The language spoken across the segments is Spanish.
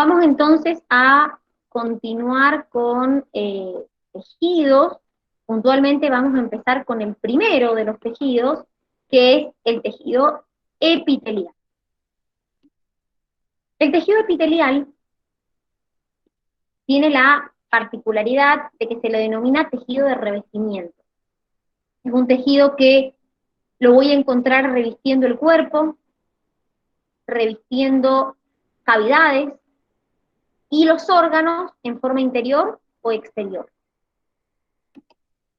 Vamos entonces a continuar con tejidos. Puntualmente vamos a empezar con el primero de los tejidos, que es el tejido epitelial. El tejido epitelial tiene la particularidad de que se le denomina tejido de revestimiento. Es un tejido que lo voy a encontrar revistiendo el cuerpo, revistiendo cavidades y los órganos en forma interior o exterior.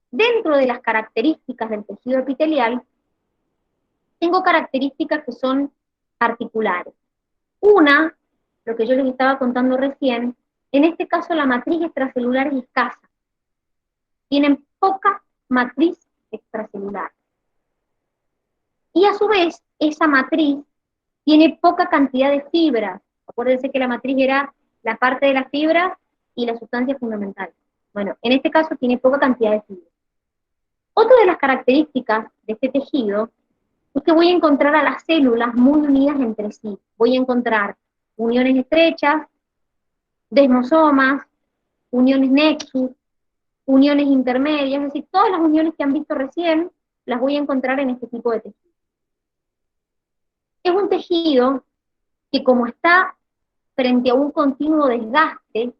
Dentro de las características del tejido epitelial, tengo características que son particulares. Una, lo que yo les estaba contando recién, en este caso la matriz extracelular es escasa. Tienen poca matriz extracelular. Y a su vez, esa matriz tiene poca cantidad de fibras. Acuérdense que la matriz era la parte de las fibras y la sustancia fundamental. Bueno, en este caso tiene poca cantidad de fibras. Otra de las características de este tejido es que voy a encontrar a las células muy unidas entre sí. Voy a encontrar uniones estrechas, desmosomas, uniones nexus, uniones intermedias, es decir, todas las uniones que han visto recién, las voy a encontrar en este tipo de tejido. Es un tejido que como está frente a un continuo desgaste,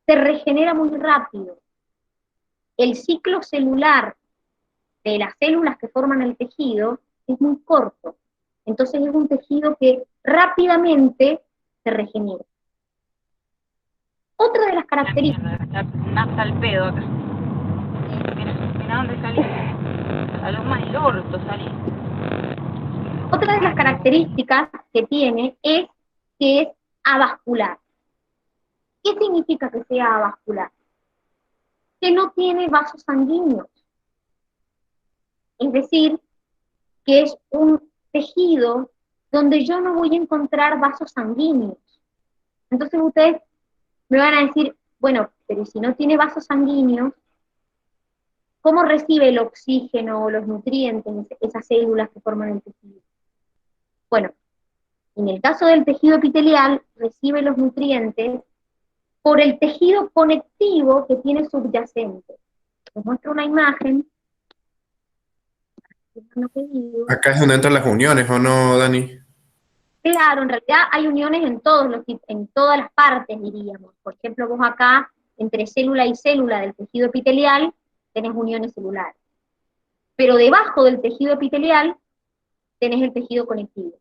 se regenera muy rápido. El ciclo celular de las células que forman el tejido es muy corto. Entonces es un tejido que rápidamente se regenera. Otra de las características... Está nafta al pedo acá. Mira dónde salí. A lo más del orto salí. Otra de las características que tiene es que es avascular. ¿Qué significa que sea avascular? Que no tiene vasos sanguíneos. Es decir, que es un tejido donde yo no voy a encontrar vasos sanguíneos. Entonces ustedes me van a decir, bueno, pero si no tiene vasos sanguíneos, ¿cómo recibe el oxígeno o los nutrientes esas células que forman el tejido? Bueno, en el caso del tejido epitelial, recibe los nutrientes por el tejido conectivo que tiene subyacente. Les muestro una imagen. Acá es donde entran las uniones, ¿o no, Dani? Claro, en realidad hay uniones en en todas las partes, diríamos. Por ejemplo, vos acá, entre célula y célula del tejido epitelial, tenés uniones celulares. Pero debajo del tejido epitelial, tenés el tejido conectivo.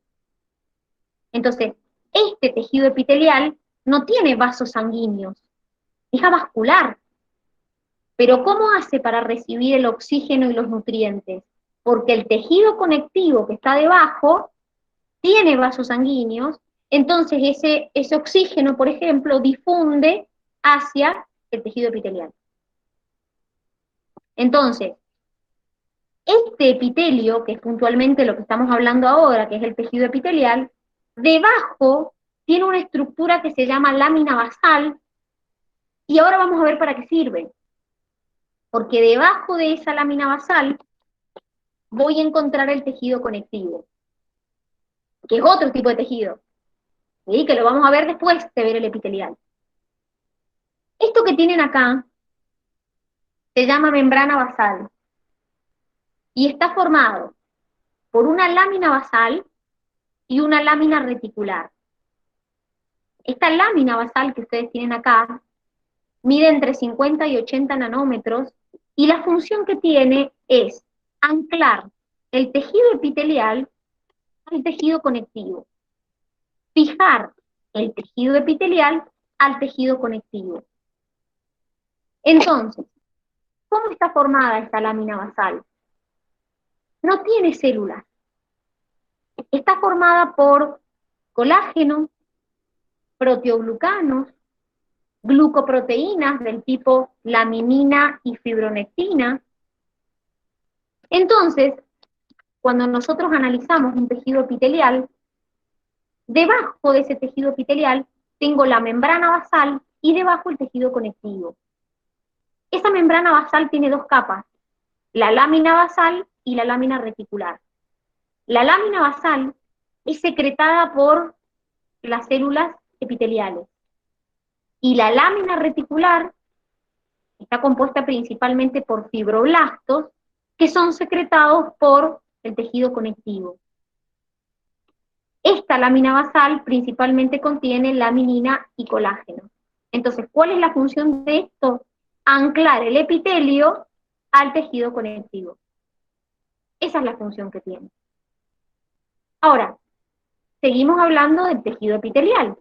Entonces, este tejido epitelial no tiene vasos sanguíneos, es avascular. Pero ¿cómo hace para recibir el oxígeno y los nutrientes? Porque el tejido conectivo que está debajo tiene vasos sanguíneos, entonces ese oxígeno, por ejemplo, difunde hacia el tejido epitelial. Entonces, este epitelio, que es puntualmente lo que estamos hablando ahora, que es el tejido epitelial, debajo tiene una estructura que se llama lámina basal, y ahora vamos a ver para qué sirve. Porque debajo de esa lámina basal voy a encontrar el tejido conectivo, que es otro tipo de tejido, ¿sí? Que lo vamos a ver después de ver el epitelial. Esto que tienen acá se llama membrana basal, y está formado por una lámina basal y una lámina reticular. Esta lámina basal que ustedes tienen acá mide entre 50 y 80 nanómetros, y la función que tiene es anclar el tejido epitelial al tejido conectivo, fijar el tejido epitelial al tejido conectivo. Entonces, ¿cómo está formada esta lámina basal? No tiene células. Está formada por colágeno, proteoglucanos, glucoproteínas del tipo laminina y fibronectina. Entonces, cuando nosotros analizamos un tejido epitelial, debajo de ese tejido epitelial tengo la membrana basal y debajo el tejido conectivo. Esa membrana basal tiene dos capas, la lámina basal y la lámina reticular. La lámina basal es secretada por las células epiteliales, Y la lámina reticular está compuesta principalmente por fibroblastos, que son secretados por el tejido conectivo. Esta lámina basal principalmente contiene laminina y colágeno. Entonces, ¿cuál es la función de esto? Anclar el epitelio al tejido conectivo. Esa es la función que tiene. Ahora, seguimos hablando del tejido epitelial.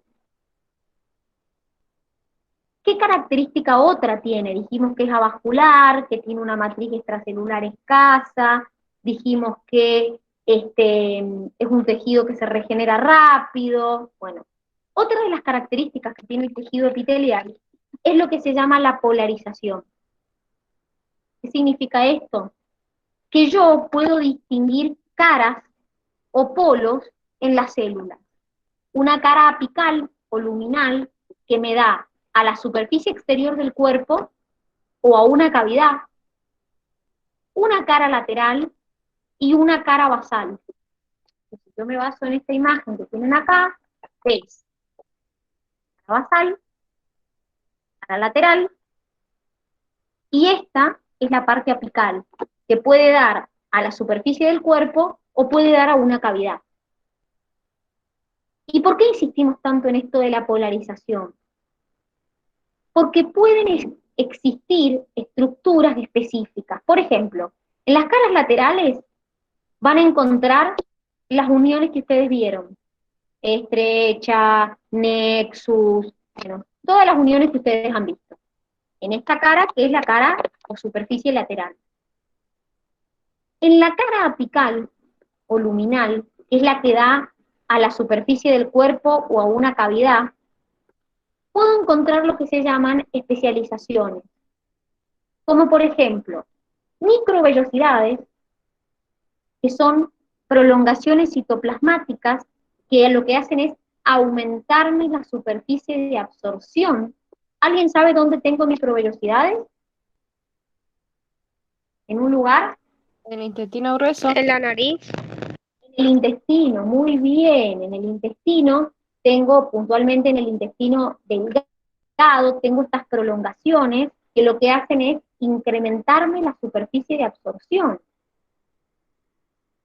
¿Qué característica otra tiene? Dijimos que es avascular, que tiene una matriz extracelular escasa, dijimos que es un tejido que se regenera rápido. Bueno, otra de las características que tiene el tejido epitelial es lo que se llama la polarización. ¿Qué significa esto? Que yo puedo distinguir caras o polos en las células. Una cara apical o luminal que me da a la superficie exterior del cuerpo o a una cavidad, una cara lateral y una cara basal. Si yo me baso en esta imagen que tienen acá, es cara basal, cara lateral, y esta es la parte apical, que puede dar a la superficie del cuerpo o puede dar a una cavidad. ¿Y por qué insistimos tanto en esto de la polarización? Porque pueden existir estructuras específicas. Por ejemplo, en las caras laterales van a encontrar las uniones que ustedes vieron. Estrecha, nexus, bueno, todas las uniones que ustedes han visto. En esta cara, que es la cara o superficie lateral. En la cara apical o luminal, que es la que da a la superficie del cuerpo o a una cavidad, puedo encontrar lo que se llaman especializaciones, como por ejemplo, microvellosidades, que son prolongaciones citoplasmáticas, que lo que hacen es aumentarme la superficie de absorción. ¿Alguien sabe dónde tengo microvellosidades? ¿En un lugar? El intestino grueso. En la nariz. En el intestino, muy bien, en el intestino, tengo puntualmente en el intestino delgado, tengo estas prolongaciones que lo que hacen es incrementarme la superficie de absorción.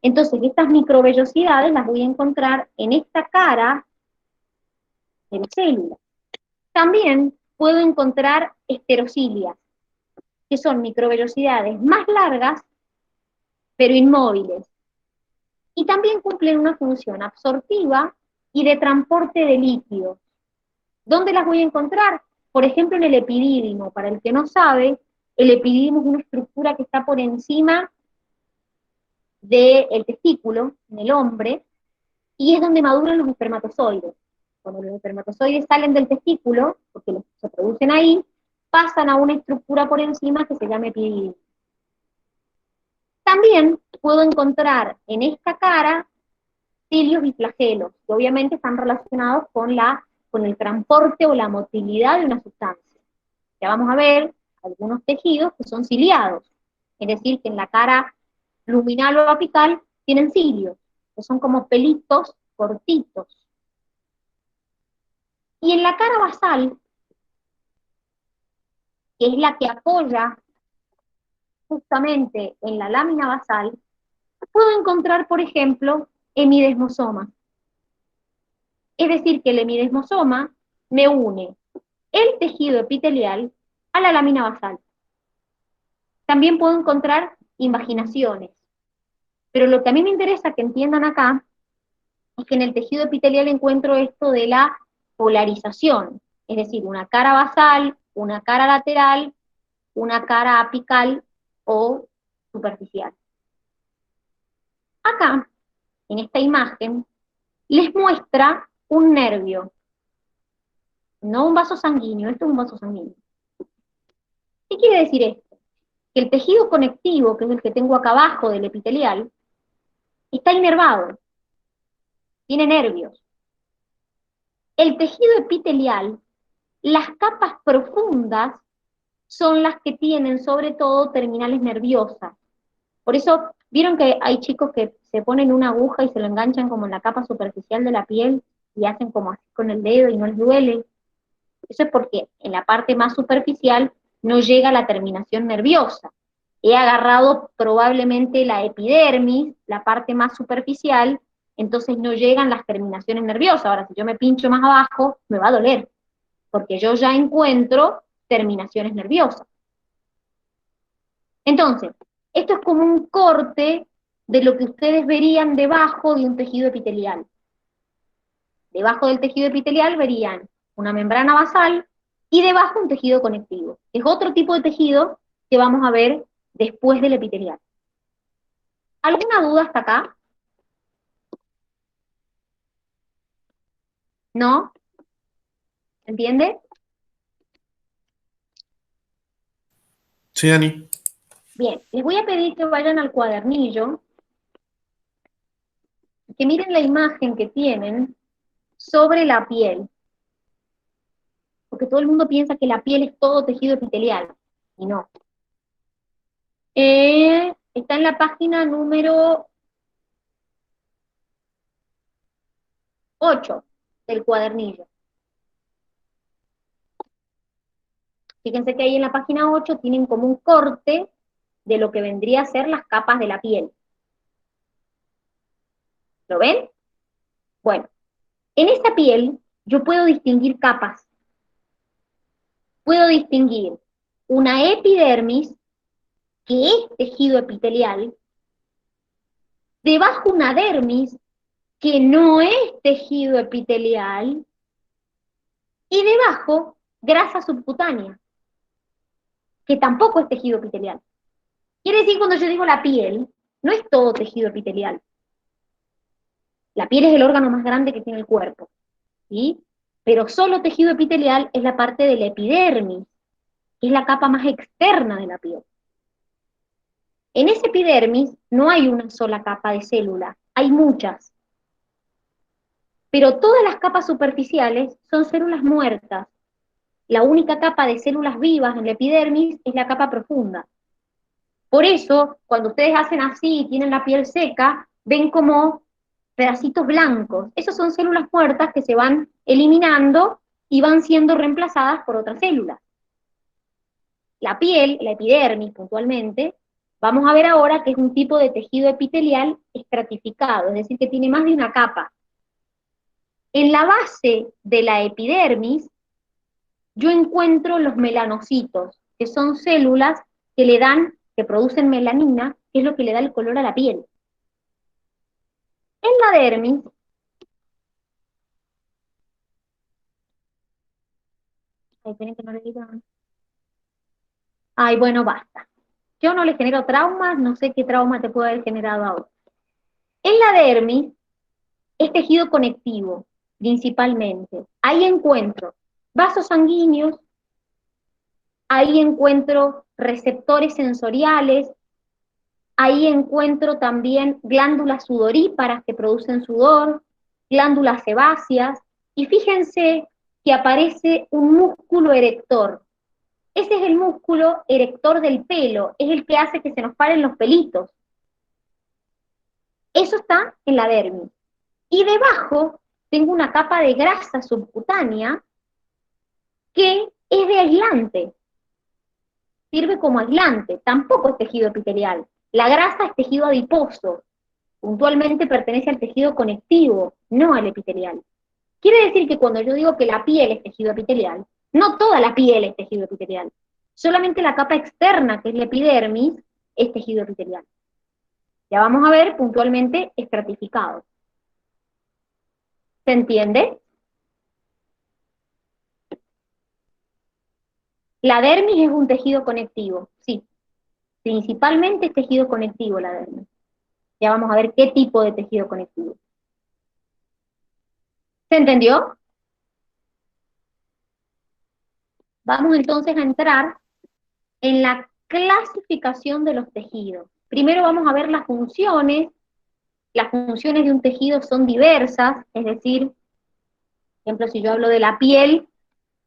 Entonces, estas microvellosidades las voy a encontrar en esta cara de la célula. También puedo encontrar esterocilias, que son microvellosidades más largas, pero inmóviles. Y también cumplen una función absortiva y de transporte de líquidos. ¿Dónde las voy a encontrar? Por ejemplo, en el epidídimo. Para el que no sabe, el epidídimo es una estructura que está por encima del testículo, en el hombre, y es donde maduran los espermatozoides. Cuando los espermatozoides salen del testículo, porque se producen ahí, pasan a una estructura por encima que se llama epidídimo. También puedo encontrar en esta cara cilios y flagelos, que obviamente están relacionados con el transporte o la motilidad de una sustancia. Ya vamos a ver algunos tejidos que son ciliados, es decir, que en la cara luminal o apical tienen cilios, que son como pelitos cortitos. Y en la cara basal, que es la que apoya justamente en la lámina basal, puedo encontrar, por ejemplo, hemidesmosoma. Es decir, que el hemidesmosoma me une el tejido epitelial a la lámina basal. También puedo encontrar invaginaciones. Pero lo que a mí me interesa que entiendan acá es que en el tejido epitelial encuentro esto de la polarización, es decir, una cara basal, una cara lateral, una cara apical o superficial. Acá, en esta imagen, les muestra un nervio, no un vaso sanguíneo, esto es un vaso sanguíneo. ¿Qué quiere decir esto? Que el tejido conectivo, que es el que tengo acá abajo del epitelial, está inervado, tiene nervios. El tejido epitelial, las capas profundas, son las que tienen sobre todo terminales nerviosas. Por eso, ¿vieron que hay chicos que se ponen una aguja y se lo enganchan como en la capa superficial de la piel y hacen como así con el dedo y no les duele? Eso es porque en la parte más superficial no llega la terminación nerviosa. He agarrado probablemente la epidermis, la parte más superficial, entonces no llegan las terminaciones nerviosas. Ahora, si yo me pincho más abajo, me va a doler, porque yo ya encuentro terminaciones nerviosas. Entonces, esto es como un corte de lo que ustedes verían debajo de un tejido epitelial. Debajo del tejido epitelial verían una membrana basal y debajo un tejido conectivo. Es otro tipo de tejido que vamos a ver después del epitelial. ¿Alguna duda hasta acá? ¿No? ¿Entiende? Sí, Dani. Bien, les voy a pedir que vayan al cuadernillo, que miren la imagen que tienen sobre la piel. Porque todo el mundo piensa que la piel es todo tejido epitelial, y no. Está en la página número 8 del cuadernillo. Fíjense que ahí en la página 8 tienen como un corte de lo que vendría a ser las capas de la piel. ¿Lo ven? Bueno, en esa piel yo puedo distinguir capas. Puedo distinguir una epidermis, que es tejido epitelial, debajo una dermis, que no es tejido epitelial, y debajo grasa subcutánea, que tampoco es tejido epitelial. Quiere decir, cuando yo digo la piel, no es todo tejido epitelial. La piel es el órgano más grande que tiene el cuerpo, ¿sí? Pero solo tejido epitelial es la parte de la epidermis, que es la capa más externa de la piel. En esa epidermis no hay una sola capa de célula, hay muchas. Pero todas las capas superficiales son células muertas. La única capa de células vivas en la epidermis es la capa profunda. Por eso, cuando ustedes hacen así y tienen la piel seca, ven como pedacitos blancos. Esas son células muertas que se van eliminando y van siendo reemplazadas por otras células. La piel, la epidermis puntualmente, vamos a ver ahora que es un tipo de tejido epitelial estratificado, es decir, que tiene más de una capa. En la base de la epidermis, yo encuentro los melanocitos, que son células que producen melanina, que es lo que le da el color a la piel. En la dermis, esperen que no le digan. Ay, bueno, basta. Yo no le genero traumas, no sé qué trauma te puede haber generado ahora. En la dermis es tejido conectivo, principalmente. Ahí encuentro vasos sanguíneos, ahí encuentro receptores sensoriales, ahí encuentro también glándulas sudoríparas que producen sudor, glándulas sebáceas, y fíjense que aparece un músculo erector. Ese es el músculo erector del pelo, es el que hace que se nos paren los pelitos. Eso está en la dermis. Y debajo tengo una capa de grasa subcutánea que es de aislante, sirve como aislante, tampoco es tejido epitelial. La grasa es tejido adiposo, puntualmente pertenece al tejido conectivo, no al epitelial. Quiere decir que cuando yo digo que la piel es tejido epitelial, no toda la piel es tejido epitelial, solamente la capa externa, que es la epidermis, es tejido epitelial. Ya vamos a ver puntualmente estratificado. ¿Se entiende? La dermis es un tejido conectivo, sí. Principalmente es tejido conectivo la dermis. Ya vamos a ver qué tipo de tejido conectivo. ¿Se entendió? Vamos entonces a entrar en la clasificación de los tejidos. Primero vamos a ver las funciones. Las funciones de un tejido son diversas, es decir, por ejemplo, si yo hablo de la piel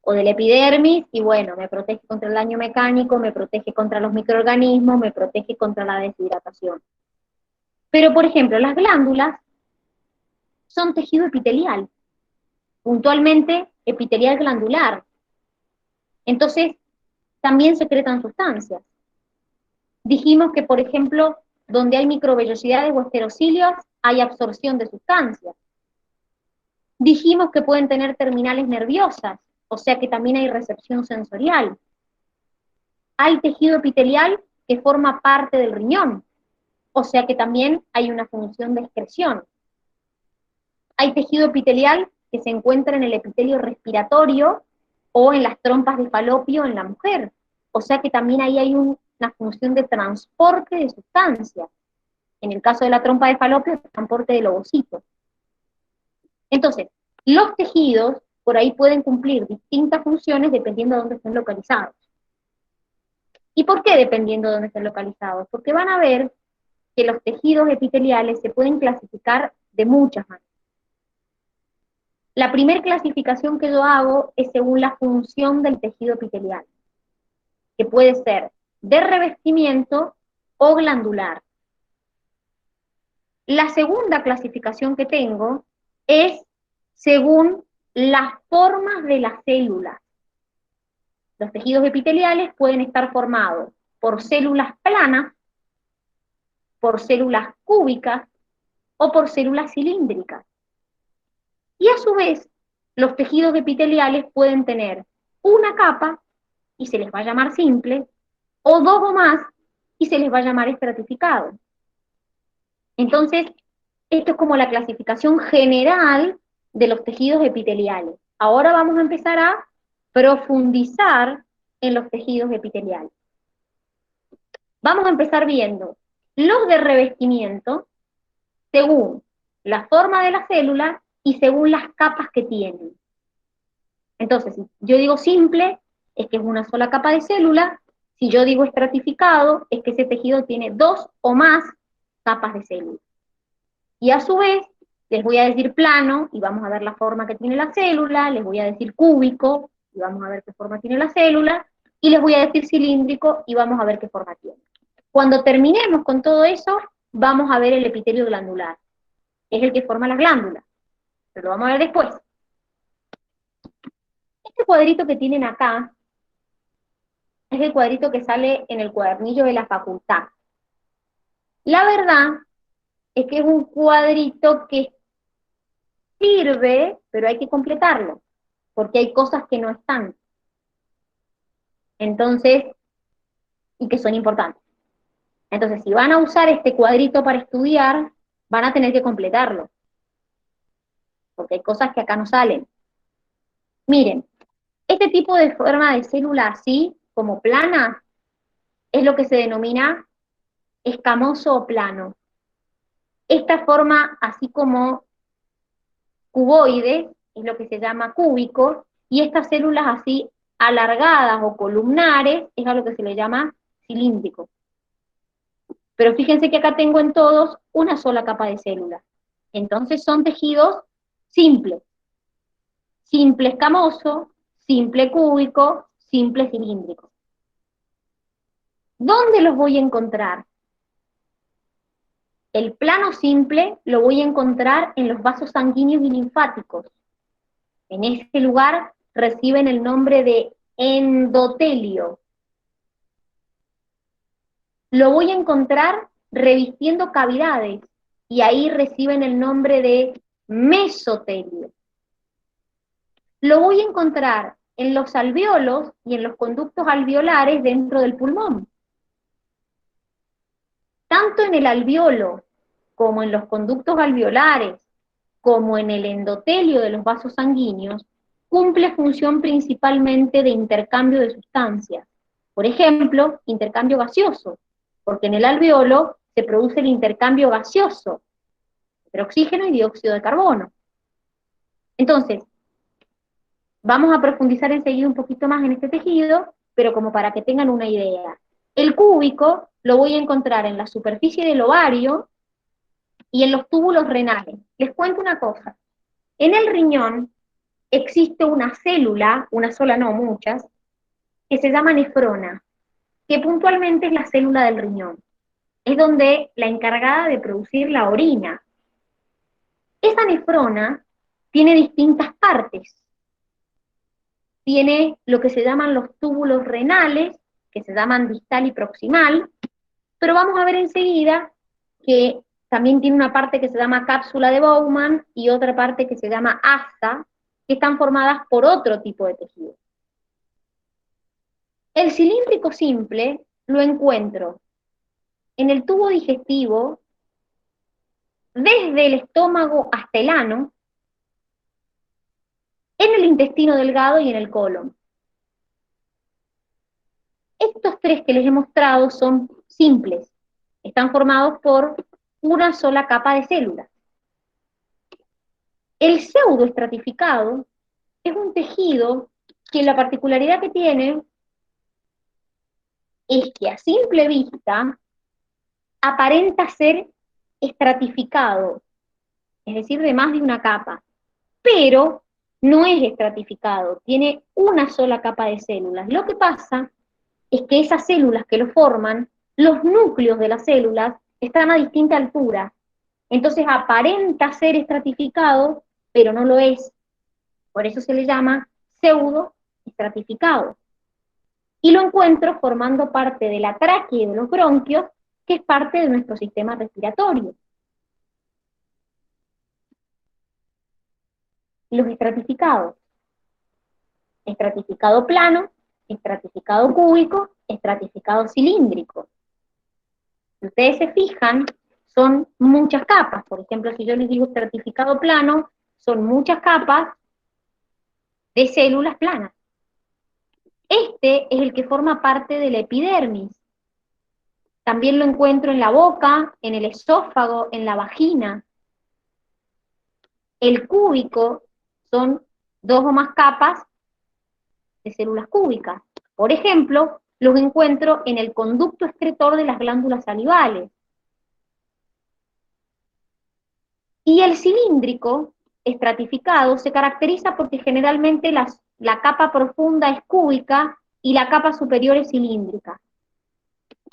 o del epidermis, y bueno, me protege contra el daño mecánico, me protege contra los microorganismos, me protege contra la deshidratación. Pero, por ejemplo, las glándulas son tejido epitelial, puntualmente epitelial glandular. Entonces, también secretan sustancias. Dijimos que, por ejemplo, donde hay microvellosidades o esterocilios, hay absorción de sustancias. Dijimos que pueden tener terminales nerviosas, o sea que también hay recepción sensorial. Hay tejido epitelial que forma parte del riñón, o sea que también hay una función de excreción. Hay tejido epitelial que se encuentra en el epitelio respiratorio o en las trompas de falopio en la mujer, o sea que también ahí hay una función de transporte de sustancias. En el caso de la trompa de falopio, el transporte del ovocito. Entonces, los tejidos por ahí pueden cumplir distintas funciones dependiendo de dónde estén localizados. ¿Y por qué dependiendo de dónde estén localizados? Porque van a ver que los tejidos epiteliales se pueden clasificar de muchas maneras. La primera clasificación que yo hago es según la función del tejido epitelial, que puede ser de revestimiento o glandular. La segunda clasificación que tengo es según las formas de las células. Los tejidos epiteliales pueden estar formados por células planas, por células cúbicas o por células cilíndricas. Y a su vez, los tejidos epiteliales pueden tener una capa y se les va a llamar simple, o dos o más y se les va a llamar estratificado. Entonces, esto es como la clasificación general de los tejidos epiteliales. Ahora vamos a empezar a profundizar en los tejidos epiteliales. Vamos a empezar viendo los de revestimiento según la forma de la célula y según las capas que tienen. Entonces, si yo digo simple, es que es una sola capa de célula. Si yo digo estratificado, es que ese tejido tiene dos o más capas de célula. Y a su vez, les voy a decir plano, y vamos a ver la forma que tiene la célula, les voy a decir cúbico, y vamos a ver qué forma tiene la célula, y les voy a decir cilíndrico, y vamos a ver qué forma tiene. Cuando terminemos con todo eso, vamos a ver el epitelio glandular. Es el que forma las glándulas, pero lo vamos a ver después. Este cuadrito que tienen acá, es el cuadrito que sale en el cuadernillo de la facultad. La verdad es que es un cuadrito que sirve, pero hay que completarlo, porque hay cosas que no están. Entonces, y que son importantes. Entonces, si van a usar este cuadrito para estudiar, van a tener que completarlo, porque hay cosas que acá no salen. Miren, este tipo de forma de célula así, como plana, es lo que se denomina escamoso o plano. Esta forma, así como cuboide, es lo que se llama cúbico, y estas células así alargadas o columnares, es a lo que se le llama cilíndrico. Pero fíjense que acá tengo en todos una sola capa de células. Entonces son tejidos simples. Simple escamoso, simple cúbico, simple cilíndrico. ¿Dónde los voy a encontrar? El plano simple lo voy a encontrar en los vasos sanguíneos y linfáticos. En este lugar reciben el nombre de endotelio. Lo voy a encontrar revistiendo cavidades, y ahí reciben el nombre de mesotelio. Lo voy a encontrar en los alvéolos y en los conductos alveolares dentro del pulmón. Tanto en el alvéolo como en los conductos alveolares, como en el endotelio de los vasos sanguíneos, cumple función principalmente de intercambio de sustancias. Por ejemplo, intercambio gaseoso, porque en el alvéolo se produce el intercambio gaseoso entre oxígeno y dióxido de carbono. Entonces, vamos a profundizar enseguida un poquito más en este tejido, pero como para que tengan una idea. El cúbico lo voy a encontrar en la superficie del ovario y en los túbulos renales. Les cuento una cosa. En el riñón existe una célula, una sola no, muchas, que se llama nefrona, que puntualmente es la célula del riñón. Es donde la encargada de producir la orina. Esa nefrona tiene distintas partes. tiene lo que se llaman los túbulos renales, que se llaman distal y proximal, pero vamos a ver enseguida que también tiene una parte que se llama cápsula de Bowman y otra parte que se llama asa, que están formadas por otro tipo de tejido. El cilíndrico simple lo encuentro en el tubo digestivo, desde el estómago hasta el ano, en el intestino delgado y en el colon. Estos tres que les he mostrado son simples, están formados por una sola capa de células. El pseudoestratificado es un tejido que la particularidad que tiene es que a simple vista aparenta ser estratificado, es decir, de más de una capa, pero no es estratificado, tiene una sola capa de células. Lo que pasa es que esas células que lo forman, los núcleos de las células, están a distinta altura. Entonces aparenta ser estratificado, pero no lo es. Por eso se le llama pseudoestratificado. Y lo encuentro formando parte de la tráquea y de los bronquios, que es parte de nuestro sistema respiratorio. Los estratificados. Estratificado plano, estratificado cúbico, estratificado cilíndrico. Si ustedes se fijan, son muchas capas. Por ejemplo, si yo les digo estratificado plano, son muchas capas de células planas. Este es el que forma parte de la epidermis. También lo encuentro en la boca, en el esófago, en la vagina. El cúbico son 2 o más capas de células cúbicas. Por ejemplo, los encuentro en el conducto excretor de las glándulas salivales. Y el cilíndrico estratificado se caracteriza porque generalmente la capa profunda es cúbica y la capa superior es cilíndrica.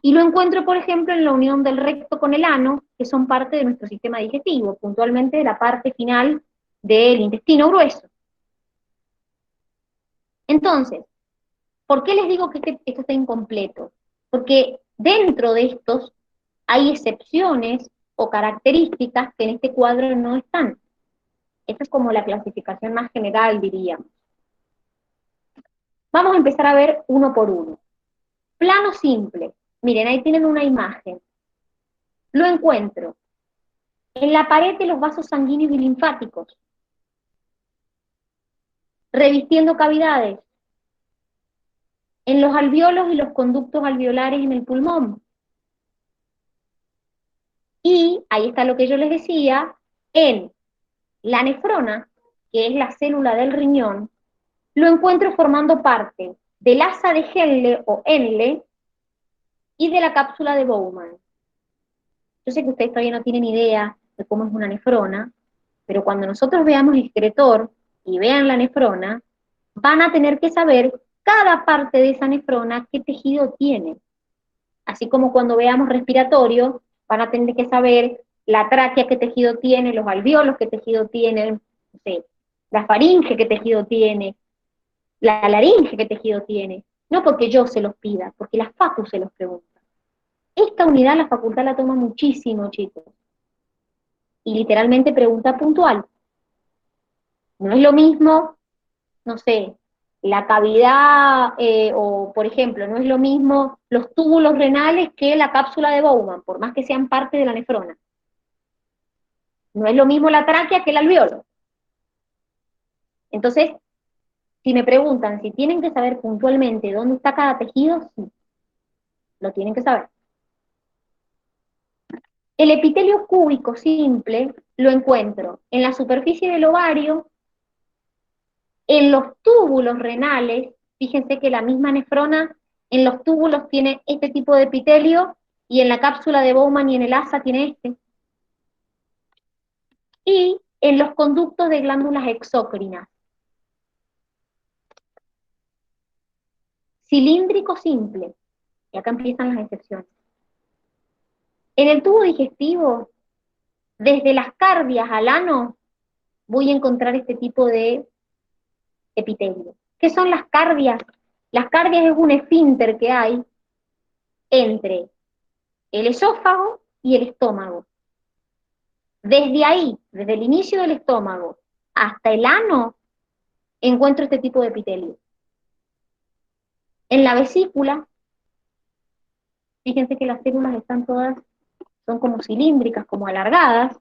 Y lo encuentro, por ejemplo, en la unión del recto con el ano, que son parte de nuestro sistema digestivo, puntualmente de la parte final del intestino grueso. Entonces, ¿por qué les digo que esto está incompleto? Porque dentro de estos hay excepciones o características que en este cuadro no están. Esta es como la clasificación más general, diríamos. Vamos a empezar a ver uno por uno. Plano simple. Miren, ahí tienen una imagen. Lo encuentro en la pared de los vasos sanguíneos y linfáticos, revistiendo cavidades, en los alvéolos y los conductos alveolares en el pulmón. Y ahí está lo que yo les decía, en la nefrona, que es la célula del riñón, lo encuentro formando parte del asa de Henle o Henle y de la cápsula de Bowman. Yo sé que ustedes todavía no tienen idea de cómo es una nefrona, pero cuando nosotros veamos excretor y vean la nefrona, van a tener que saber cada parte de esa nefrona qué tejido tiene. Así como cuando veamos respiratorio, van a tener que saber la tráquea qué tejido tiene, los alvéolos qué tejido tienen, no sé, la faringe qué tejido tiene, la laringe qué tejido tiene. No porque yo se los pida, porque la facu se los pregunta. Esta unidad la facultad la toma muchísimo, chicos. Y literalmente pregunta puntual. No es lo mismo, no sé, la cavidad, o por ejemplo, no es lo mismo los túbulos renales que la cápsula de Bowman, por más que sean parte de la nefrona. No es lo mismo la tráquea que el alvéolo. Entonces, si me preguntan si tienen que saber puntualmente dónde está cada tejido, sí, lo tienen que saber. El epitelio cúbico simple lo encuentro en la superficie del ovario, en los túbulos renales. Fíjense que la misma nefrona en los túbulos tiene este tipo de epitelio, y en la cápsula de Bowman y en el asa tiene este. Y en los conductos de glándulas exócrinas. Cilíndrico simple, y acá empiezan las excepciones. En el tubo digestivo, desde las cardias al ano, voy a encontrar este tipo de epitelio. ¿Qué son las cardias? Las cardias es un esfínter que hay entre el esófago y el estómago. Desde ahí, desde el inicio del estómago hasta el ano, encuentro este tipo de epitelio. En la vesícula, fíjense que las células están todas, son como cilíndricas, como alargadas.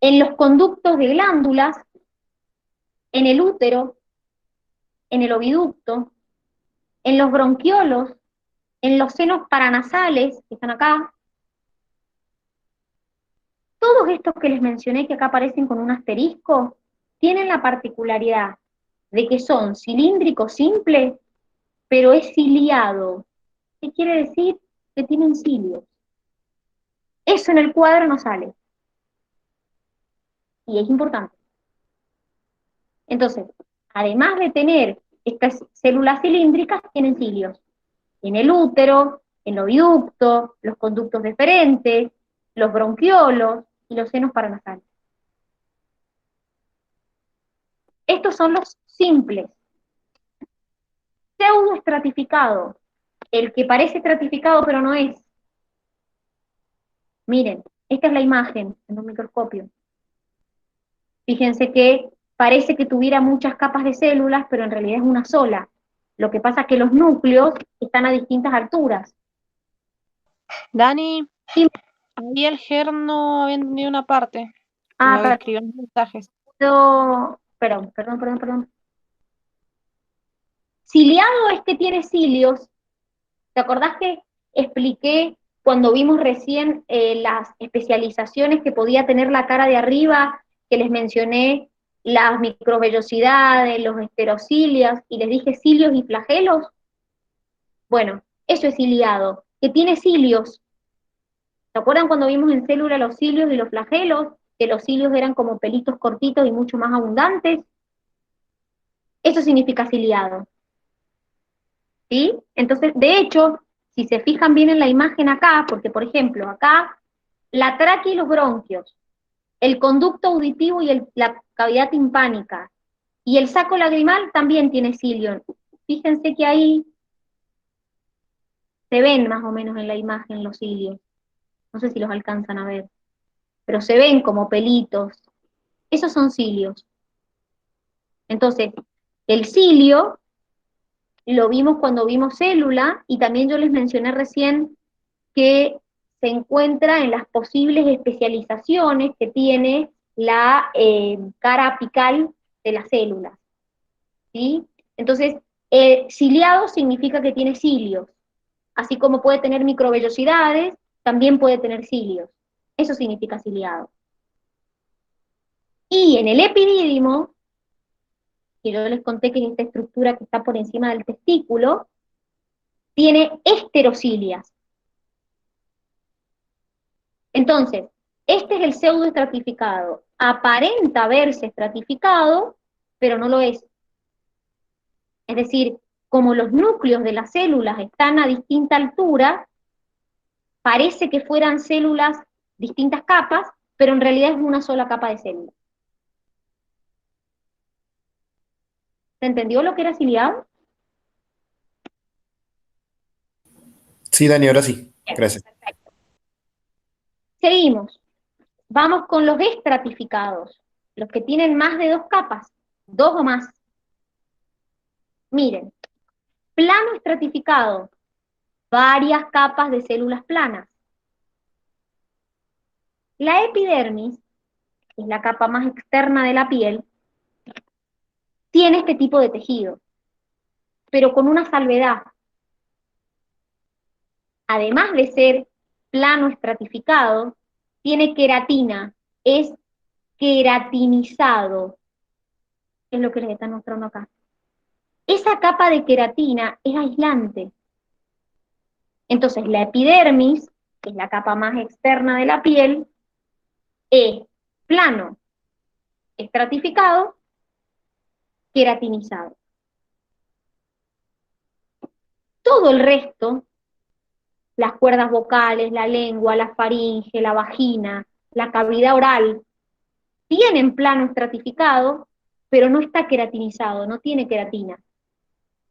En los conductos de glándulas, en el útero, en el oviducto, en los bronquiolos, en los senos paranasales, que están acá. Todos estos que les mencioné, que acá aparecen con un asterisco, tienen la particularidad de que son cilíndricos simples, pero es ciliado. ¿Qué quiere decir? Que tienen cilios. Eso en el cuadro no sale. Y es importante. Entonces, además de tener estas células cilíndricas, tienen cilios. En el útero, en el oviducto, los conductos deferentes, los bronquiolos y los senos paranasales. Estos son los simples. Pseudoestratificado, el que parece estratificado pero no es. Miren, esta es la imagen en un microscopio. Fíjense que parece que tuviera muchas capas de células, pero en realidad es una sola. Lo que pasa es que los núcleos están a distintas alturas. Dani, Sí. ahí el GER no había entendido una parte. Ah, Lo que escribió en los mensajes. perdón. Ciliado es que tiene cilios. ¿Te acordás que expliqué cuando vimos recién las especializaciones que podía tener la cara de arriba, que les mencioné las microvellosidades, los esterocilios, y les dije cilios y flagelos? Bueno, eso es ciliado, que tiene cilios. ¿Se acuerdan cuando vimos en célula los cilios y los flagelos? Que los cilios eran como pelitos cortitos y mucho más abundantes. Eso significa ciliado. ¿Sí? Entonces, de hecho, si se fijan bien en la imagen acá, porque por ejemplo, acá, la tráquea y los bronquios, el conducto auditivo y la cavidad timpánica, y el saco lagrimal también tiene cilio. Fíjense que ahí se ven más o menos en la imagen los cilios. No sé si los alcanzan a ver, pero se ven como pelitos. Esos son cilios. Entonces, el cilio lo vimos cuando vimos célula, y también yo les mencioné recién que se encuentra en las posibles especializaciones que tiene la cara apical de las células. ¿Sí? Entonces, ciliado significa que tiene cilios. Así como puede tener microvellosidades, también puede tener cilios. Eso significa ciliado. Y en el epidídimo, que yo les conté que es esta estructura que está por encima del testículo, tiene esterocilias. Entonces, este es el pseudoestratificado. Aparenta verse estratificado, pero no lo es. Es decir, como los núcleos de las células están a distinta altura, parece que fueran células, distintas capas, pero en realidad es una sola capa de células. ¿Se entendió lo que era ciliado? Sí, Dani, ahora sí. Bien, Gracias. perfecto. Seguimos. Vamos con los estratificados, los que tienen más de dos capas, dos o más. Miren, plano estratificado, varias capas de células planas. La epidermis, que es la capa más externa de la piel, tiene este tipo de tejido, pero con una salvedad. Además de ser plano estratificado, tiene queratina, es queratinizado, es lo que les están mostrando acá. Esa capa de queratina es aislante. Entonces, la epidermis, que es la capa más externa de la piel, es plano estratificado, queratinizado. Todo el resto, las cuerdas vocales, la lengua, la faringe, la vagina, la cavidad oral, tienen plano estratificado, pero no está queratinizado, no tiene queratina.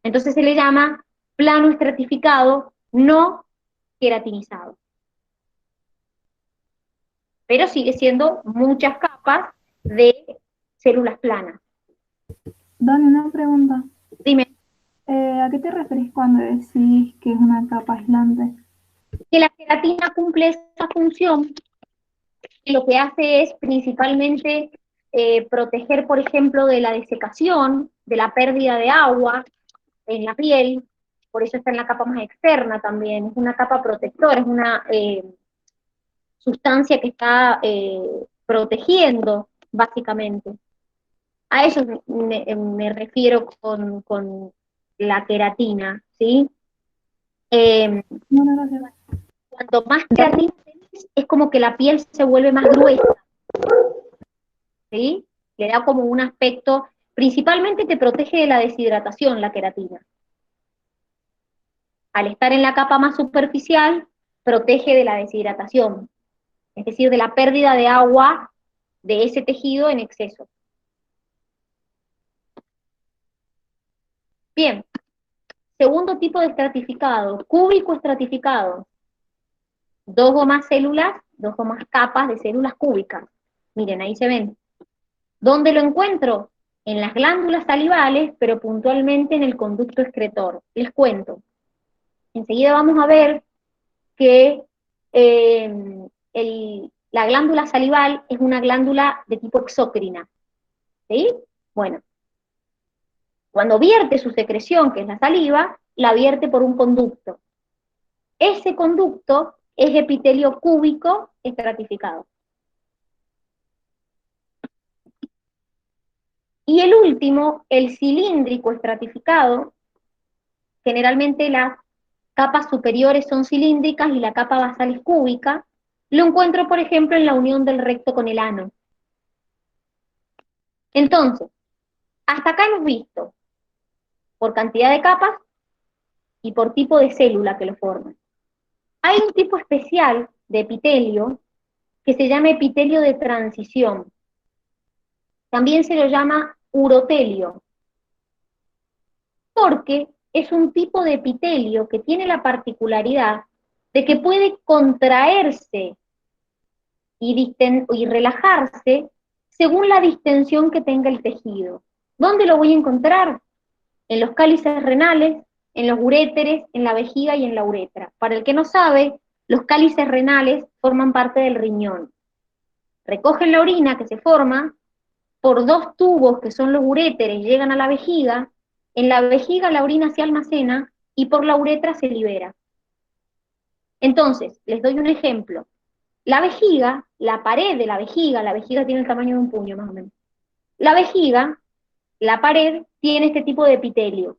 Entonces se le llama plano estratificado no queratinizado. Pero sigue siendo muchas capas de células planas. Dani, una pregunta. Dime, ¿A qué te referís cuando decís que es una capa aislante? que la queratina cumple esa función, y lo que hace es principalmente proteger, por ejemplo, de la desecación, de la pérdida de agua en la piel, por eso está en la capa más externa también, es una capa protectora, es una sustancia que está protegiendo, básicamente. A eso me refiero con la queratina, ¿sí? No, no, gracias. Cuanto más queratina tenés, es como que la piel se vuelve más gruesa, ¿sí? Le da como un aspecto, principalmente te protege de la deshidratación la queratina. Al estar en la capa más superficial, protege de la deshidratación, es decir, de la pérdida de agua de ese tejido en exceso. Bien, segundo tipo de estratificado, cúbico estratificado. Dos o más células, dos o más capas de células cúbicas. Miren, ahí se ven. ¿Dónde lo encuentro? En las glándulas salivales, pero puntualmente en el conducto excretor. Les cuento. Enseguida vamos a ver que la glándula salival es una glándula de tipo exócrina. ¿Sí? Bueno, cuando vierte su secreción, que es la saliva, la vierte por un conducto. Ese conducto es epitelio cúbico estratificado. Y el último, el cilíndrico estratificado, generalmente las capas superiores son cilíndricas y la capa basal es cúbica, lo encuentro, por ejemplo, en la unión del recto con el ano. Entonces, hasta acá hemos visto por cantidad de capas y por tipo de célula que lo forman. Hay un tipo especial de epitelio que se llama epitelio de transición. También se lo llama urotelio, porque es un tipo de epitelio que tiene la particularidad de que puede contraerse y relajarse según la distensión que tenga el tejido. ¿Dónde lo voy a encontrar? En los cálices renales, en los uréteres, en la vejiga y en la uretra. Para el que no sabe, los cálices renales forman parte del riñón. Recogen la orina que se forma por dos tubos que son los uréteres, llegan a la vejiga, en la vejiga la orina se almacena y por la uretra se libera. Entonces, les doy un ejemplo. La vejiga, la pared de la vejiga tiene el tamaño de un puño más o menos. La vejiga, la pared, tiene este tipo de epitelio.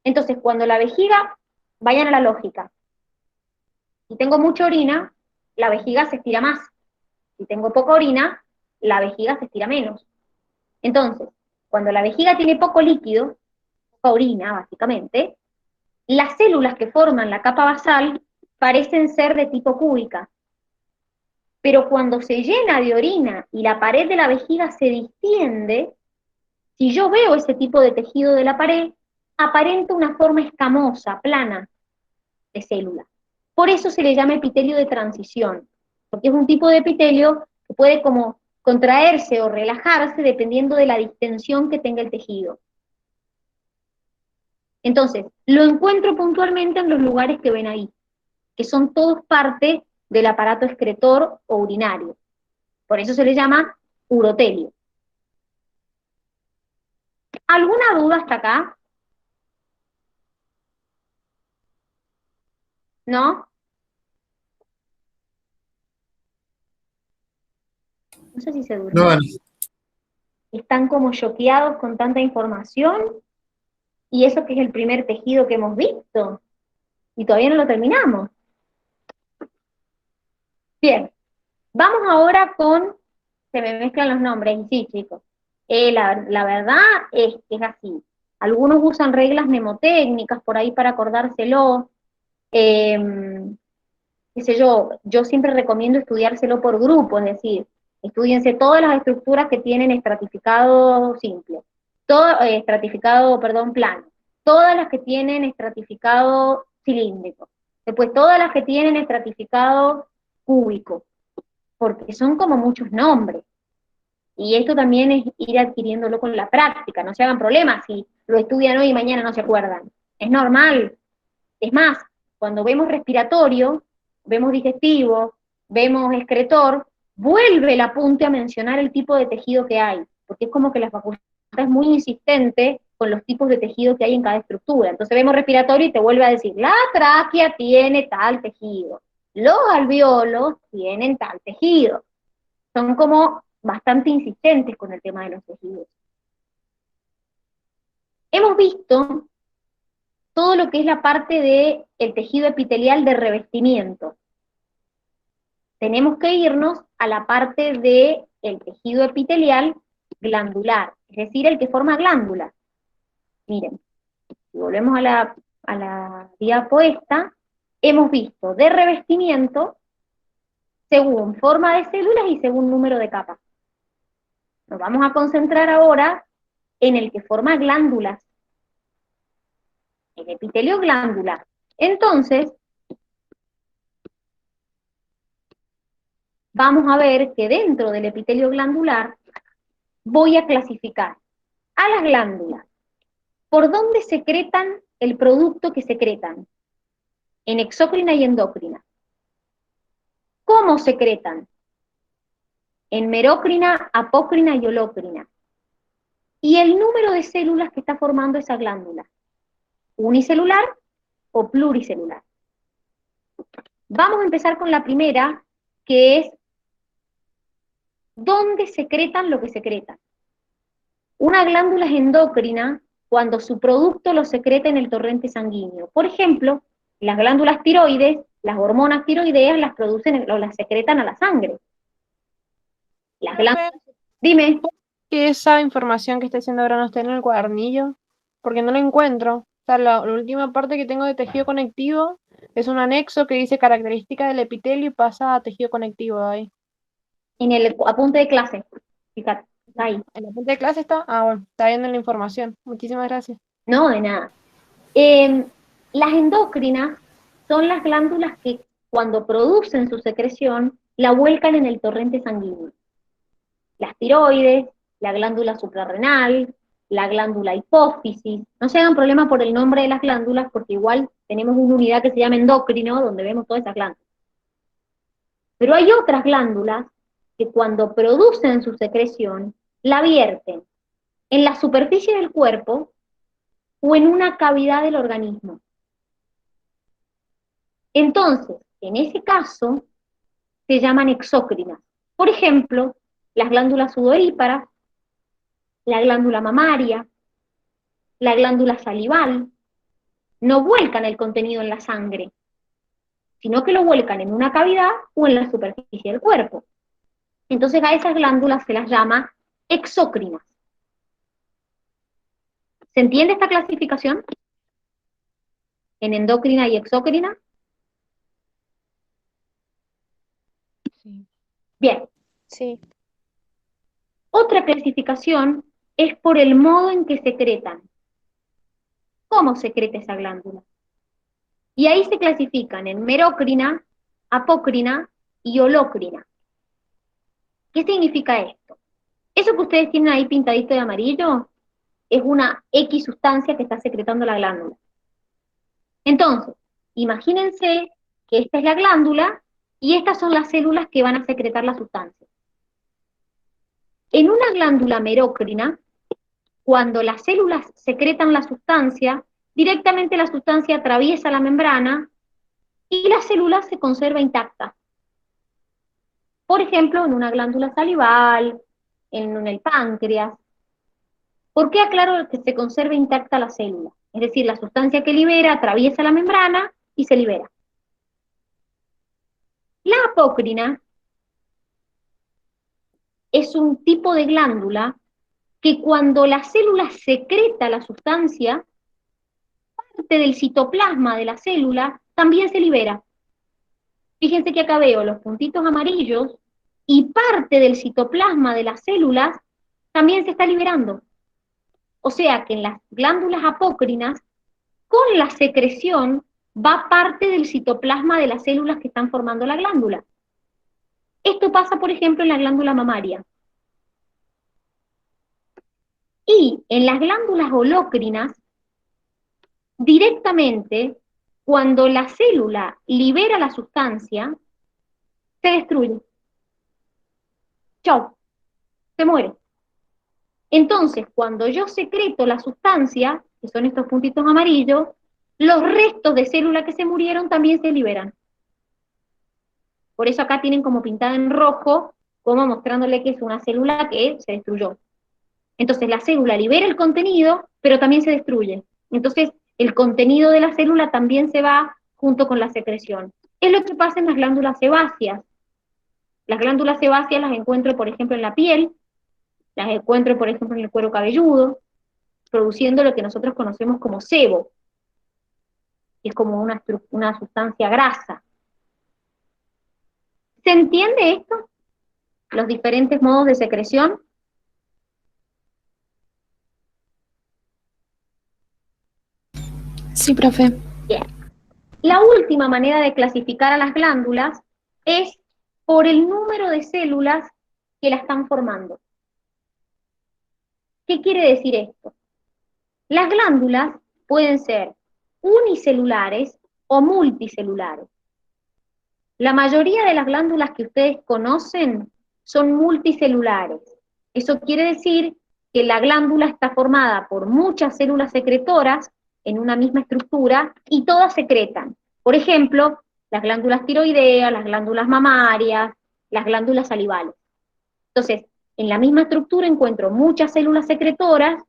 Entonces, cuando la vejiga, vayan a la lógica. Si tengo mucha orina, la vejiga se estira más. Si tengo poca orina, la vejiga se estira menos. Entonces, cuando la vejiga tiene poco líquido, poca orina, básicamente, las células que forman la capa basal parecen ser de tipo cúbica. Pero cuando se llena de orina y la pared de la vejiga se distiende, si yo veo ese tipo de tejido de la pared, aparenta una forma escamosa, plana, de célula. Por eso se le llama epitelio de transición, porque es un tipo de epitelio que puede como contraerse o relajarse dependiendo de la distensión que tenga el tejido. Entonces, lo encuentro puntualmente en los lugares que ven ahí, que son todos parte del aparato excretor o urinario. Por eso se le llama urotelio. ¿Alguna duda hasta acá? ¿No? No sé si se No, durmió. Dani. Están como choqueados con tanta información, y eso que es el primer tejido que hemos visto, y todavía no lo terminamos. Bien, vamos ahora con, se me mezclan los nombres, y sí, chicos, la verdad es que es así. Algunos usan reglas mnemotécnicas por ahí para acordárselo, qué sé yo siempre recomiendo estudiárselo por grupo, es decir, estudiense todas las estricturas que tienen estratificado simple. estratificado, perdón, plano. Todas las que tienen estratificado cilíndrico. Después todas las que tienen estratificado cúbico. Porque son como muchos nombres. Y esto también es ir adquiriéndolo con la práctica. No se hagan problemas si lo estudian hoy y mañana no se acuerdan. Es normal. Es más, cuando vemos respiratorio, vemos digestivo, vemos excretor, vuelve el apunte a mencionar el tipo de tejido que hay, porque es como que la facultad es muy insistente con los tipos de tejido que hay en cada estructura. Entonces vemos respiratorio y te vuelve a decir, la tráquea tiene tal tejido, los alveolos tienen tal tejido. Son como bastante insistentes con el tema de los tejidos. Hemos visto todo lo que es la parte del tejido epitelial de revestimiento. Tenemos que irnos a la parte del tejido epitelial glandular, es decir, el que forma glándulas. Miren, si volvemos a la diapo esta, hemos visto de revestimiento según forma de células y según número de capas. Nos vamos a concentrar ahora en el que forma glándulas, el epitelio glandular. Entonces, vamos a ver que dentro del epitelio glandular voy a clasificar a las glándulas. ¿Por dónde secretan el producto que secretan? En exócrina y endócrina. ¿Cómo secretan? En merócrina, apócrina y holócrina. Y el número de células que está formando esa glándula. Unicelular o pluricelular. Vamos a empezar con la primera, que es ¿dónde secretan lo que secretan? Una glándula es endocrina cuando su producto lo secreta en el torrente sanguíneo. Por ejemplo, las glándulas tiroides, las hormonas tiroideas las producen o las secretan a la sangre. Las glándulas... Dime. Que esa información que está diciendo ahora no está en el cuadernillo, porque no la encuentro. O sea, la última parte que tengo de tejido conectivo es un anexo que dice característica del epitelio y pasa a tejido conectivo ahí. En el apunte de clase, fíjate, está ahí. ¿En el apunte de clase está? Ah, bueno, está viendo la información. Muchísimas gracias. No, de nada. Las endócrinas son las glándulas que cuando producen su secreción la vuelcan en el torrente sanguíneo. Las tiroides, la glándula suprarrenal, la glándula hipófisis. No se hagan problema por el nombre de las glándulas, porque igual tenemos una unidad que se llama endocrino, donde vemos todas esas glándulas. Pero hay otras glándulas que cuando producen su secreción, la vierten en la superficie del cuerpo o en una cavidad del organismo. Entonces, en ese caso, se llaman exócrinas. Por ejemplo, las glándulas sudoríparas, la glándula mamaria, la glándula salival, no vuelcan el contenido en la sangre, sino que lo vuelcan en una cavidad o en la superficie del cuerpo. Entonces a esas glándulas se las llama exócrinas. ¿Se entiende esta clasificación? En endocrina y exócrina. Sí. Bien. Sí. Otra clasificación es por el modo en que secretan. ¿Cómo secreta esa glándula? Y ahí se clasifican en merócrina, apócrina y holócrina. ¿Qué significa esto? Eso que ustedes tienen ahí pintadito de amarillo es una X sustancia que está secretando la glándula. Entonces, imagínense que esta es la glándula y estas son las células que van a secretar la sustancia. En una glándula merócrina, cuando las células secretan la sustancia, directamente la sustancia atraviesa la membrana y la célula se conserva intacta. Por ejemplo, en una glándula salival, en el páncreas. ¿Por qué aclaro que se conserva intacta la célula? Es decir, la sustancia que libera atraviesa la membrana y se libera. La apócrina es un tipo de glándula que cuando la célula secreta la sustancia, parte del citoplasma de la célula también se libera. Fíjense que acá veo los puntitos amarillos y parte del citoplasma de las células también se está liberando. O sea que en las glándulas apócrinas, con la secreción, va parte del citoplasma de las células que están formando la glándula. Esto pasa, por ejemplo, en la glándula mamaria. Y en las glándulas holócrinas, directamente, cuando la célula libera la sustancia, se destruye. Chau, se muere. Entonces, cuando yo secreto la sustancia, que son estos puntitos amarillos, los restos de células que se murieron también se liberan. Por eso acá tienen como pintada en rojo, como mostrándole que es una célula que se destruyó. Entonces la célula libera el contenido, pero también se destruye. Entonces el contenido de la célula también se va junto con la secreción. Es lo que pasa en las glándulas sebáceas. Las glándulas sebáceas las encuentro, por ejemplo, en la piel, las encuentro, por ejemplo, en el cuero cabelludo, produciendo lo que nosotros conocemos como sebo, que es como una sustancia grasa. ¿Se entiende esto? Los diferentes modos de secreción. Sí, profe. Bien. La última manera de clasificar a las glándulas es por el número de células que la están formando. ¿Qué quiere decir esto? Las glándulas pueden ser unicelulares o multicelulares. La mayoría de las glándulas que ustedes conocen son multicelulares. Eso quiere decir que la glándula está formada por muchas células secretoras en una misma estructura y todas secretan. Por ejemplo, las glándulas tiroideas, las glándulas mamarias, las glándulas salivales. Entonces, en la misma estructura encuentro muchas células secretoras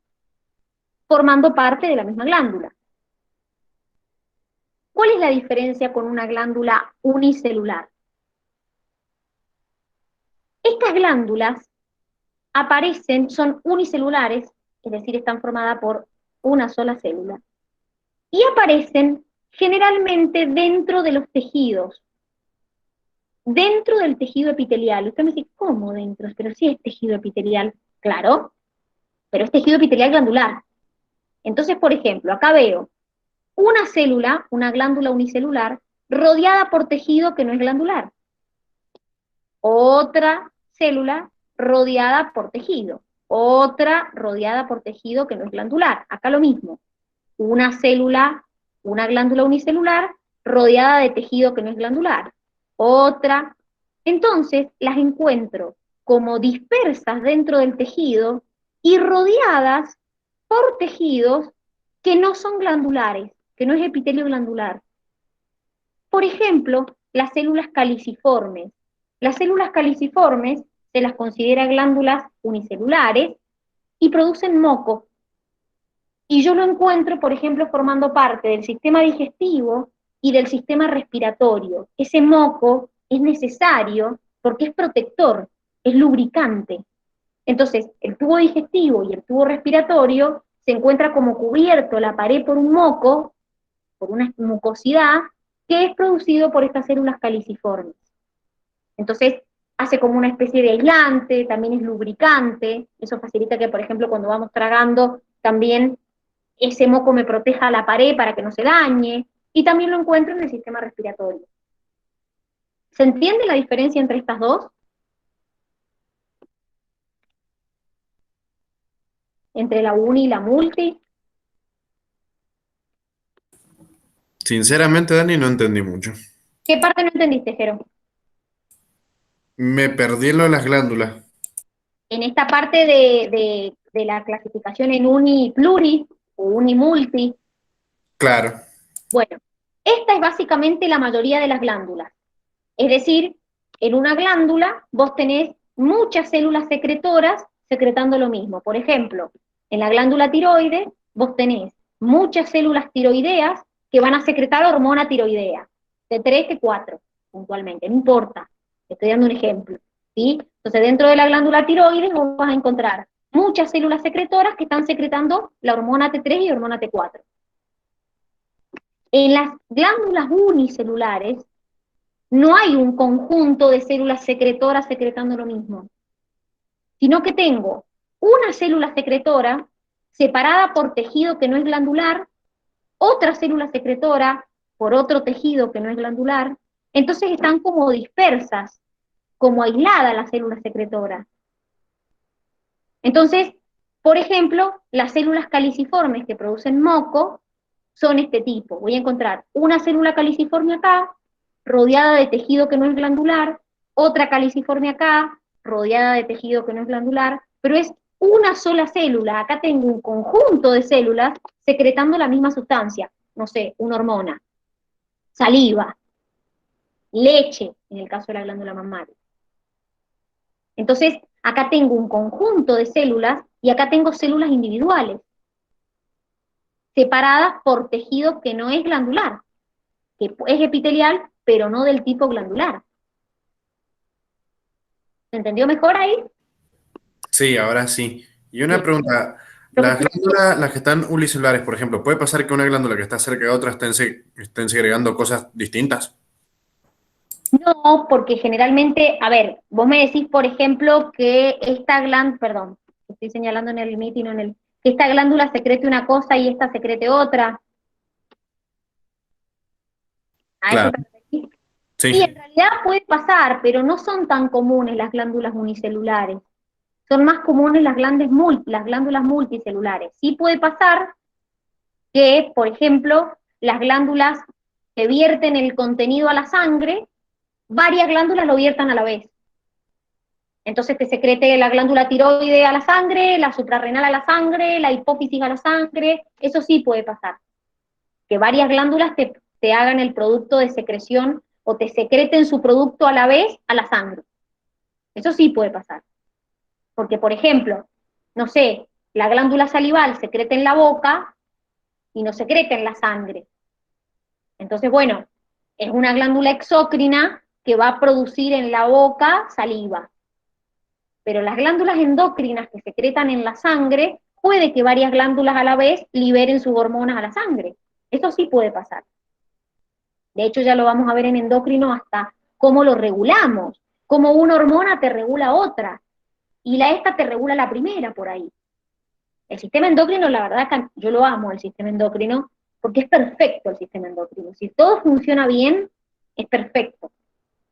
formando parte de la misma glándula. ¿Cuál es la diferencia con una glándula unicelular? Estas glándulas aparecen, son unicelulares, es decir, están formadas por una sola célula, y aparecen generalmente dentro de los tejidos, dentro del tejido epitelial. Usted me dice, ¿cómo dentro? Pero sí es tejido epitelial. Claro, pero es tejido epitelial glandular. Entonces, por ejemplo, acá veo una célula, una glándula unicelular, rodeada por tejido que no es glandular. Otra célula rodeada por tejido. Otra rodeada por tejido que no es glandular. Acá lo mismo. Una célula, una glándula unicelular, rodeada de tejido que no es glandular. Otra. Entonces, las encuentro como dispersas dentro del tejido y rodeadas por tejidos que no son glandulares, que no es epitelio glandular. Por ejemplo, las células caliciformes. Las células caliciformes se las considera glándulas unicelulares y producen moco. Y yo lo encuentro, por ejemplo, formando parte del sistema digestivo y del sistema respiratorio. Ese moco es necesario porque es protector, es lubricante. Entonces, el tubo digestivo y el tubo respiratorio se encuentra como cubierto la pared por un moco, por una mucosidad, que es producido por estas células caliciformes. Entonces, hace como una especie de aislante, también es lubricante, eso facilita que, por ejemplo, cuando vamos tragando, también ese moco me proteja la pared para que no se dañe, y también lo encuentro en el sistema respiratorio. ¿Se entiende la diferencia entre estas dos? Entre la uni y la multi. Sinceramente, Dani, no entendí mucho. ¿Qué parte no entendiste, Jero? Me perdí en lo de las glándulas. En esta parte de la clasificación en uni y pluri, o uni multi, Claro. bueno, esta es básicamente la mayoría de las glándulas. Es decir, en una glándula vos tenés muchas células secretoras secretando lo mismo. Por ejemplo, en la glándula tiroides vos tenés muchas células tiroideas que van a secretar hormona tiroidea, T3, T4, puntualmente, no importa, estoy dando un ejemplo, ¿sí? Entonces dentro de la glándula tiroides vos vas a encontrar muchas células secretoras que están secretando la hormona T3 y hormona T4. En las glándulas unicelulares no hay un conjunto de células secretoras secretando lo mismo, sino que tengo una célula secretora separada por tejido que no es glandular, otra célula secretora por otro tejido que no es glandular, entonces están como dispersas, como aislada la célula secretora. Entonces, por ejemplo, las células caliciformes que producen moco son este tipo. Voy a encontrar una célula caliciforme acá, rodeada de tejido que no es glandular, otra caliciforme acá, rodeada de tejido que no es glandular, pero es una sola célula. Acá tengo un conjunto de células secretando la misma sustancia, no sé, una hormona, saliva, leche, en el caso de la glándula mamaria. Entonces, acá tengo un conjunto de células y acá tengo células individuales, separadas por tejido que no es glandular, que es epitelial, pero no del tipo glandular. ¿Se entendió mejor ahí? Sí, ahora sí. Y una Sí. pregunta, Lo que las glándulas, las que están unicelulares, por ejemplo, ¿puede pasar que una glándula que está cerca de otra estén segregando cosas distintas? No, porque generalmente, a ver, vos me decís, por ejemplo, que esta glándula, perdón, estoy señalando en el MIT y no en el, que esta glándula secrete una cosa y esta secrete otra. ¿A eso Claro, te referís? Sí, en sí. realidad puede pasar, pero no son tan comunes las glándulas unicelulares. Son más comunes las glándulas multicelulares. Sí puede pasar que, por ejemplo, las glándulas que vierten el contenido a la sangre, varias glándulas lo viertan a la vez. Entonces te secrete la glándula tiroide a la sangre, la suprarrenal a la sangre, la hipófisis a la sangre, eso sí puede pasar. Que varias glándulas te hagan el producto de secreción o te secreten su producto a la vez a la sangre. Eso sí puede pasar. Porque, por ejemplo, no sé, la glándula salival secreta en la boca y no secreta en la sangre. Entonces, bueno, es una glándula exócrina que va a producir en la boca saliva. Pero las glándulas endócrinas que secretan en la sangre, puede que varias glándulas a la vez liberen sus hormonas a la sangre. Eso sí puede pasar. De hecho, ya lo vamos a ver en endocrino hasta cómo lo regulamos, cómo una hormona te regula otra, y esta te regula la primera por ahí. El sistema endocrino, la verdad que yo lo amo, el sistema endocrino, porque es perfecto el sistema endocrino. Si todo funciona bien, es perfecto.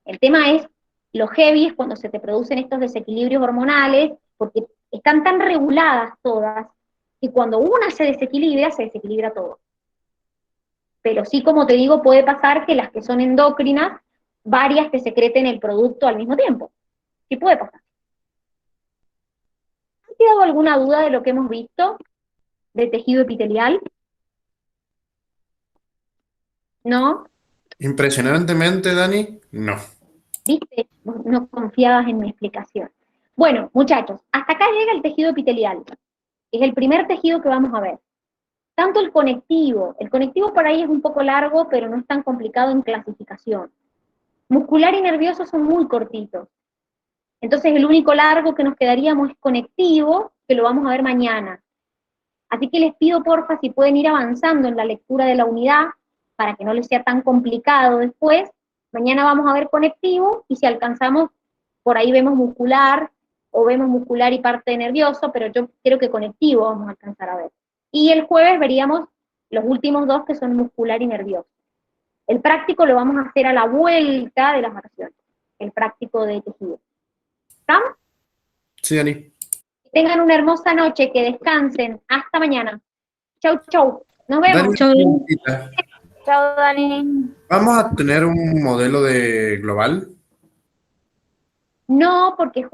El tema es, lo heavy es cuando se te producen estos desequilibrios hormonales, porque están tan reguladas todas, que cuando una se desequilibra todo. Pero sí, como te digo, puede pasar que las que son endócrinas, varias te secreten el producto al mismo tiempo. Sí puede pasar. ¿Has quedado alguna duda de lo que hemos visto de tejido epitelial? ¿No? Impresionantemente, Dani, no. ¿Viste? Vos no confiabas en mi explicación. Bueno, muchachos, hasta acá llega el tejido epitelial. Es el primer tejido que vamos a ver. Tanto el conectivo por ahí es un poco largo, pero no es tan complicado en clasificación. Muscular y nervioso son muy cortitos. Entonces el único largo que nos quedaríamos es conectivo, que lo vamos a ver mañana. Así que les pido porfa si pueden ir avanzando en la lectura de la unidad, para que no les sea tan complicado después. Mañana vamos a ver conectivo, y si alcanzamos, por ahí vemos muscular, o vemos muscular y parte de nervioso, pero yo creo que conectivo vamos a alcanzar a ver. Y el jueves veríamos los últimos dos, que son muscular y nervioso. El práctico lo vamos a hacer a la vuelta de las vacaciones, el práctico de tejido. ¿Estamos? Sí, Dani. Que tengan una hermosa noche, que descansen. Hasta mañana. Chau, chau. Nos Dani, vemos. una Chau. preguntita. Chao, Dani. ¿Vamos a tener un modelo de global? No, porque